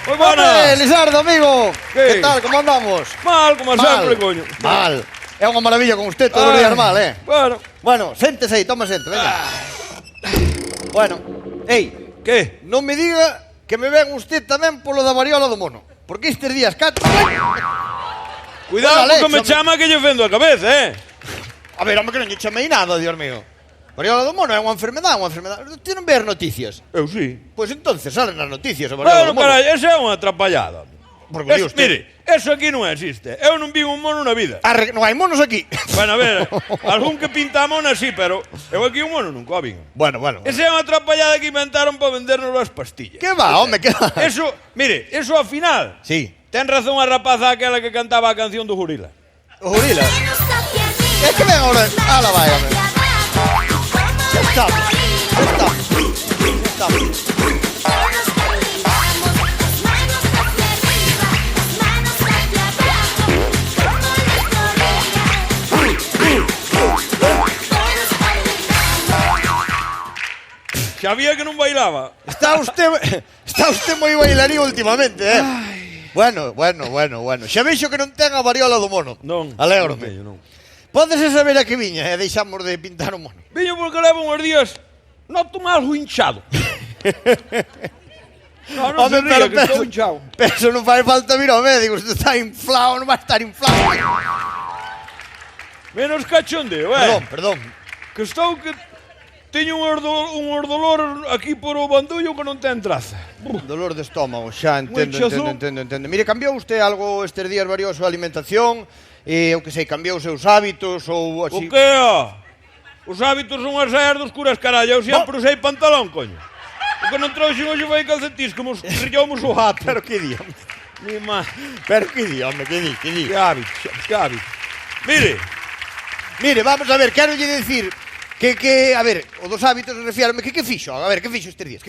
Moi buenas. Lizardo, amigo. ¿Qué? Que tal, como andamos? Mal, como sempre, coño. Mal. É unha maravilla con usted todos os días mal, Bueno. Bueno, séntese aí, toma sente, venga. Bueno, ei, Que? non me diga que me ven usted tamén polo da variola do mono. Porque estes días cacho... Cuidado Buena porque me leche, chama que lle fendo a cabeza, A ver, home, que non lle chamei nada, Dios mío. Variola do mono é unha enfermedade, Ti non ves noticias? Eu sí. Pois entonces salen nas noticias a variola Bueno, do mono. carai, esa é unha atrapallada. Porque di usted... Mire, eso aquí non existe. Eu non vi un mono na vida. Non hai monos aquí. Bueno, a ver, algún que pinta a mona sí, pero eu aquí un mono nunca o vin. Bueno. Esa é unha atrapallada que inventaron para vendernos as pastillas. Que va, home, que va? Eso, mire, eso ao final. Sí. Ten razón a rapaza aquela que cantaba a canción do gorila. O gorila. É que ven agora... Ala vai, home. Estamos. Sabía que non bailaba. Está usted moi bailarín últimamente, Bueno. Xa vexo que non ten a variola do mono. Non. Alégrome. Non. Pódese saber a que viña e deixamos de pintar o mono. Viño porque levo uns días noto algo hinchado. Non se ría, que estou hinchado. Pero non fai falta vir ao médico, usted está inflado, non vai estar inflado. Menos cachondeo, Perdón. Que estou que... Teño un dolor aquí por o bandullo que non ten traza. Dolor de estómago, xa entendo. Hinchazón. Mire, cambiou usted algo estes días varios a súa alimentación? Eu que sei, cambiou os seus hábitos ou O así? que? Os hábitos son as saias dos curas, carallo. Eu sempre usei pantalón, coño. O que non trouxen hoxe foi calcetís, que mos rillamos o rato. Pero que di, home. Mi má. Pero que di, home, que di. Que hábitos. Mire, vamos a ver, quero lle dicir que, a ver, o dos hábitos refiérome, que fixo? A ver, que fixo estes días? Que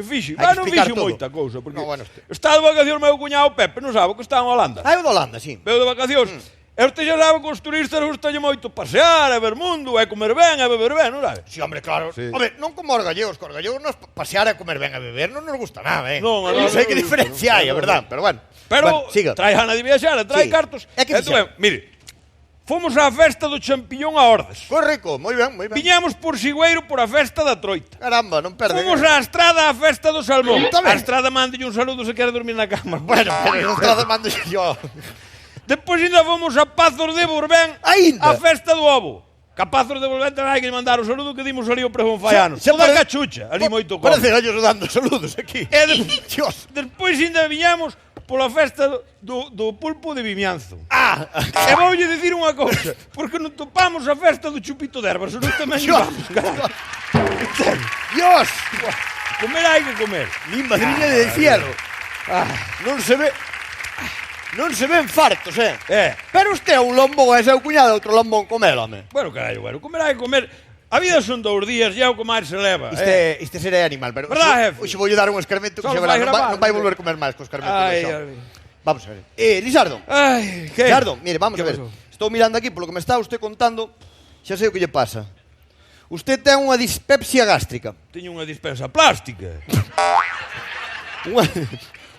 fixo? Hai que Non explicar fixo todo. moita cousa, porque No, bueno, está de vacacións meu cuñado Pepe, non sabe que está en Holanda. Ah, o de Holanda, sí. Veu de vacacións. E usted xa sabe que os turistas gustalle moito pasear, e ver mundo, e comer ben, e beber ben, non sabe? Sí, hombre, claro. Sí. Hombre, non como os gallegos, que os gallegos nos pasear e comer ben e beber non nos gusta nada, Non, Non sei que diferencia hai, a verdad, pero bueno. Pero Bueno, siga. trae gana de viaxar, trae Sí. cartos. E que fixeron? Mire, fomos á festa do champiñón a Ordes. Correcto, moi ben. Viñamos por Sigüeiro por a festa da Troita. Caramba, non perde. Fomos á estrada á festa do Salmón. Tamén. A estrada mándalle un saludo se quere dormir na cama. Bueno, pero non está demando yo. Depois ainda fomos a Pazos de Borbén Aínda? a festa do Ovo. Que a Pazos de Borbén tamén hai que mandar o saludo que dimos ali o pregón faiano. Xa Toda pare- cachucha, ali moito cobre. Parece gallos dando saludos aquí. Dios. Despois ainda viñamos pola festa do pulpo de Vimianzo. Ah, E voulle dicir unha cousa, porque non topamos a festa do chupito de ervas, non tamén Dios. vamos, caralho. Dios. Comer hai que comer. Mi madrina de cielo. Non se ve... Non se ven fartos, Pero usted é un lombón, e seu cuñado é outro lombón comélame. Bueno, comer hai que comer. A vida son 2 días, e é o que máis se leva. Este será animal, pero Verdad, jefe? hoxe voulle dar un escarmento que Só xa verá, vai non gravar, vai volver a comer máis co escarmento Ai, do xo. ai. Vamos a ver. Lizardo. Ai, que? Lizardo, mire, vamos Que a ver. pasou? Estou mirando aquí, polo que me está usted contando, xa sei o que lle pasa. Usted ten unha dispepsia gástrica. Teño unha dispensa plástica.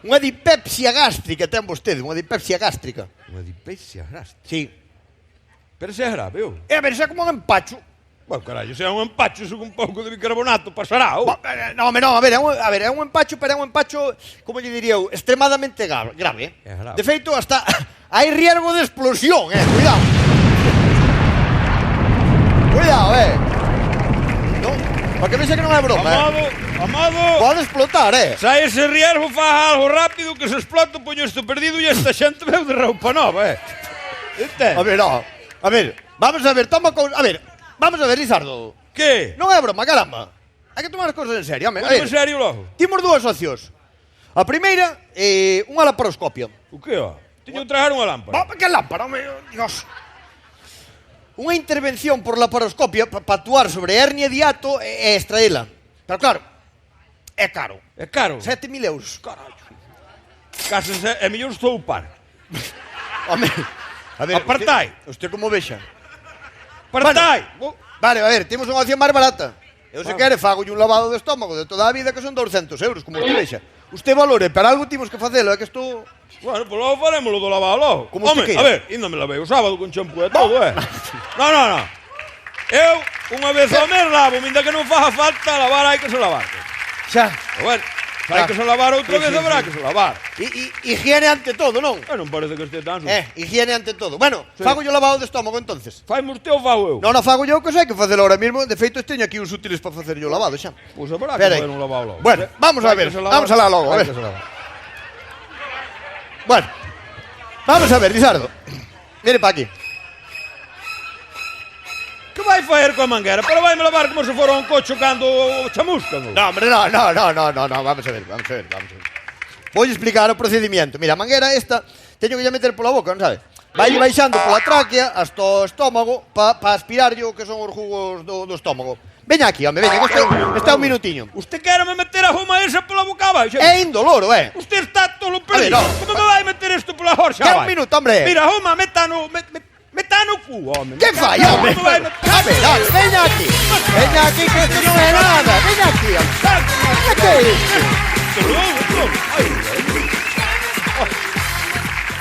Unha dipepsia gástrica ten vostede, unha dipepsia gástrica. Unha dispepsia gástrica. Sí. Pero se é grave, eu. A ver, xa como un empacho. Bueno, carallo, se é un empacho, con un pouco de bicarbonato, pasará, ou? No, a ver, é un empacho, pero é un empacho, como lle diría eu, extremadamente grave. É grave. De feito, hasta hai riesgo de explosión, cuidado. Cuidado, Non, para que vexa que non é broma, Amado, Pode explotar, sai ese riesgo, faz algo rápido que se explota, poño isto perdido e esta xente veu de roupa nova, Entende? A ver, no. A ver, vamos a ver, vamos a ver, Lizardo. Que? Non é broma, caramba. Hai que tomar as cousas en serio, home. A Ponte ver, en serio logo. timos dúas opcións. A primeira, unha laparoscopia. O que, Teño que trajar unha lámpara. Que lámpara, home, Dios. Unha intervención por laparoscopia para actuar sobre hernia de hiato e extraela. Pero claro, é caro. É caro. 7.000 euros. Carallo. Case é mellor estou par. Home, a ver, Apartai. Usted como vexa. Apartai. Vale, a ver, temos unha opción máis barata. Eu se quere fago un lavado de estómago de toda a vida que son 200 euros, como usted vexa. Usted valore, pero algo timos que facelo, é que isto... Bueno, pues logo farémoslo do lavado logo. Como usted Home, queira. a ver, ainda me lavei o sábado con champú e todo, No. Eu, unha vez ao mes lavo, minda que non faja falta lavar, hai que se lavar. Xa. Pero bueno, hai que se lavar outra vez, habrá que se lavar. Higiene ante todo, non? Non parece que este tan... Higiene ante todo. Bueno, Sí. fago yo lavado de estómago entonces. Faimo usted ou fago eu? Non, fago yo que sei que facelo ahora mismo. De feito, teño aquí uns útiles para facer yo lavado, xa. Pois habrá que Espera aí. fazer un lavado logo. Bueno, vamos a Hai ver. que se lavar. Vamos alá logo, a Hai ver. que se lavar. Bueno, vamos a ver, Lizardo. Mire para aquí. Que vai facer coa manguera? Pero vai me lavar como se fora un cocho cando chamuscan. No, hombre, no. Vamos a ver. Voy a explicar o procedimiento. Mira, a manguera esta, teño que lle meter pola boca, non sabe? Vai baixando pola tráquea hasta o estómago para aspirar yo que son os jugos do estómago. Veña aquí, home, veña, que está un minutiño. Usted quere me meter a joma esa pola boca abaixo? É indoloro, Usted está todo perdido. no. Como me vai meter isto pola jorxa Que un abaixo? minuto, hombre. Mira, joma, meta no cu, home. Que fai, home? A ver, veña aquí. Veña aquí, que isto non é nada. Veña aquí, home. Que é isto? Ai,